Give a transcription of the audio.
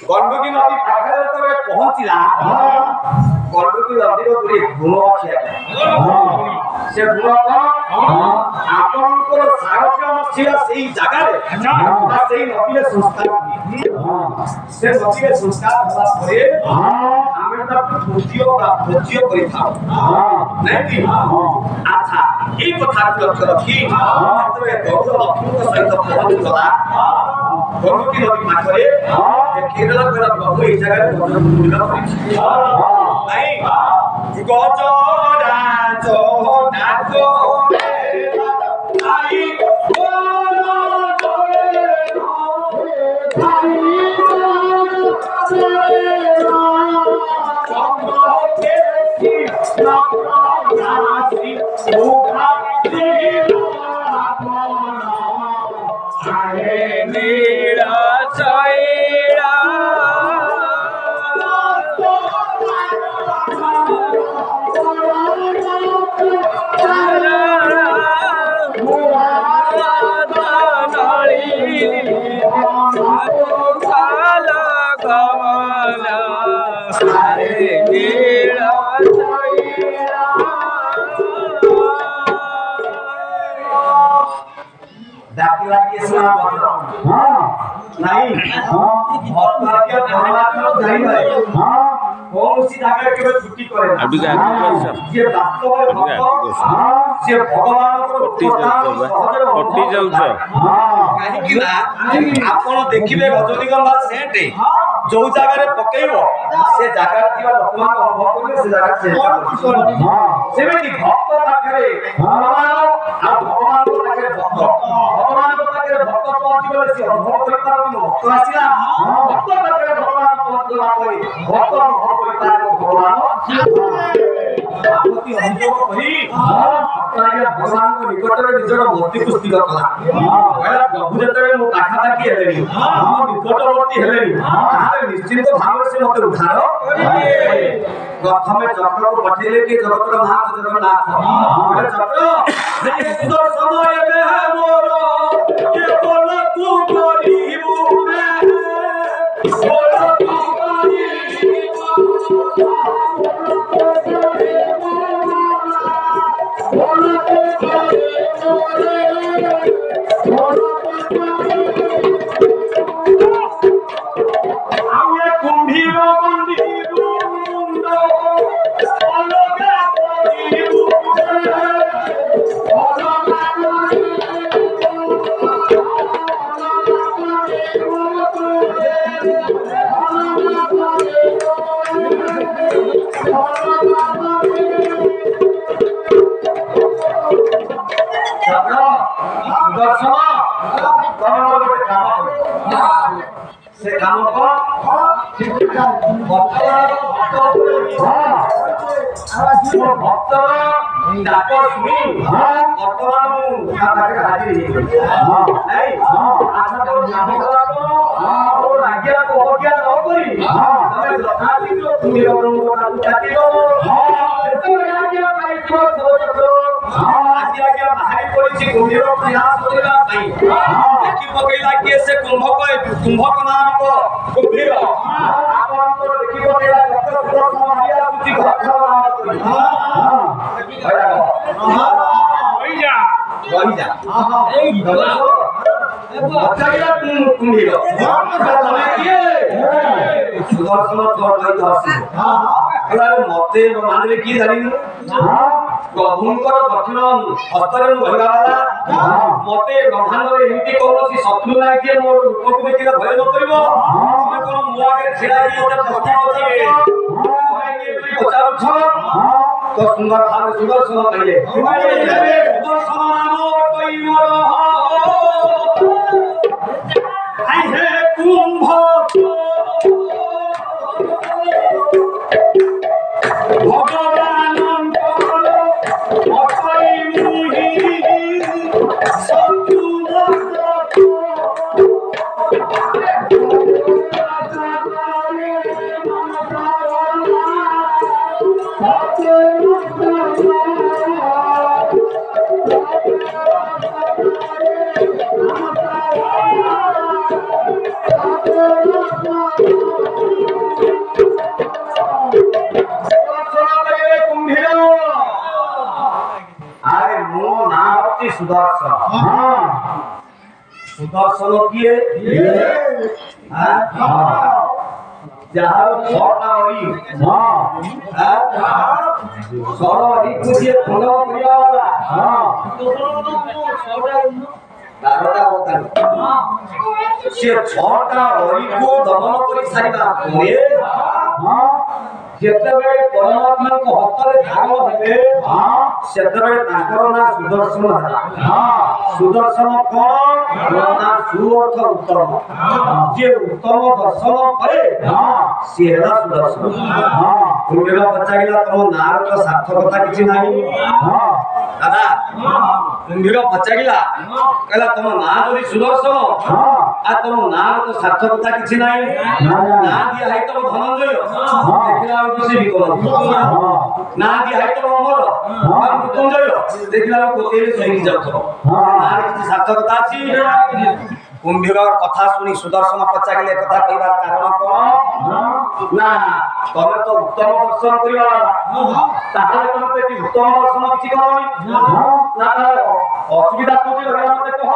गंडकी नदी पाखे पहुंचला गंडकी नदी गोटे गुण अच्छी से गुण आपंकर साहस्य से जगार से नदी संस्कार से नदी संस्कार पूज्य अच्छा ये कथा लक्ष्य रखी गौर लक्ष्मी सहित पहुंचला गंडकी नदी पाखे केरल प्रभु ये जगह देखिए रजनीगंधा सेंट जो जगह पकेब से जगह अनुभव करेंगे से जगह भक्त पाखे भगवान भक्त पहुंची सी अनुभव कर भक्त आसला भक्त पाखे भगवान पहुंचला भक्त अनुभव कर भगवान आपत्ति अनुभव करी भगवान को निकट में निजर मूर्ति को स्थिर कला प्रभु जतरे मो पाखापाखि हेलेनी निकटवर्ती हेलेनी निश्चित भाव से मत उद्धार प्रथम चक्र को पठेले कि जगत नाथ जगन्नाथ चक्र सुदर्शन एबे है मोर के बोल तू करीबू में बोल तू से काम को भक्त डाक शुणी बर्तमान हाजिर आज्ञा को କୁମ୍ଭୀର ତାକୁ କାଟିବ ସେତେବେଳେ ଆଜ୍ଞା ପାଇଥିବ ସବଚକ୍ର ଆଜି ଆଜ୍ଞା ବାହାରି ପଡ଼ିଛି କୁମ୍ଭୀର ପ୍ରୟାସ କରିବା ପାଇଁ ଦେଖି ପକେଇଲା କିଏ ସେ କୁମ୍ଭକ ନାମକ କୁମ୍ଭୀର ଆପଣଙ୍କର ଦେଖି ପକେଇଲା ଚକ୍ର ଆସୁଛି ଘର କୁମ୍ଭୀର ସୁଦର୍ଶନ ମତେ ମାନିଲେ କିଏ ଜାଣିନି ପ୍ରଭୁଙ୍କର ଦକ୍ଷିଣ ହସ୍ତରେ ମୁଁ ରହିବାଲା ମତେ ବ୍ରହ୍ମାଣ୍ଡରେ ଏମିତି କୌଣସି ଶତ୍ରୁ ନାହିଁ ଯେ ମୋ ରୂପକୁ ଦେଖିଲେ ଭୟ ନ କରିବ ତମେ କଣ ମୋ ଆଗରେ ଛିଡ଼ା ହେଇକି ମତେ ପ୍ରଶ୍ନ ପଚାରୁଛ ତ ସୁନ୍ଦର ଭାବେ ସୁଦର୍ଶନ କହିଲେ ସୁଦର୍ଶନ ନାମ କହିମର ଆଇ ହେ କୁମ୍ଭ ଭଗବାନଙ୍କର ଅକଇ ମୁହି ସତୁ सुदर्शन सुदर्शन किए जहाँ छटा अड़ी सर अड़ी को जे फुल करिया वाला बारटा होता से छटा अड़ी को दमन करि सारिबा परे जेतेबेले परमात्मा को हस्तरे धारण हेले सेतेबेले ताकर ना सुदर्शन हला सुदर्शन कोन ना सुअर्थ उत्तम जे उत्तम दर्शन करे से हला सुदर्शन कुंडला पचागिला तम नार तो सार्थकता किछि नाही दादा कुंडला पचागिला कहला तम ना जदि सुदर्शन आ तम ना तो सार्थकता किछि नाही ना दिया है तम धनंजय देखिला से ना दिया है तो अमर और मृत्युंजय देखिला कोतेले सही जाउछ ना किछि सार्थकता अछि कुंभीर कथा सुनी सुदर्शन पचागिले कथा कहबार कारण कोन ना तमे तो उत्तम दर्शन करिवा ताहाले तमे पेटी उत्तम दर्शन किछि करनी ना असुविधा कोठी लगा मते कह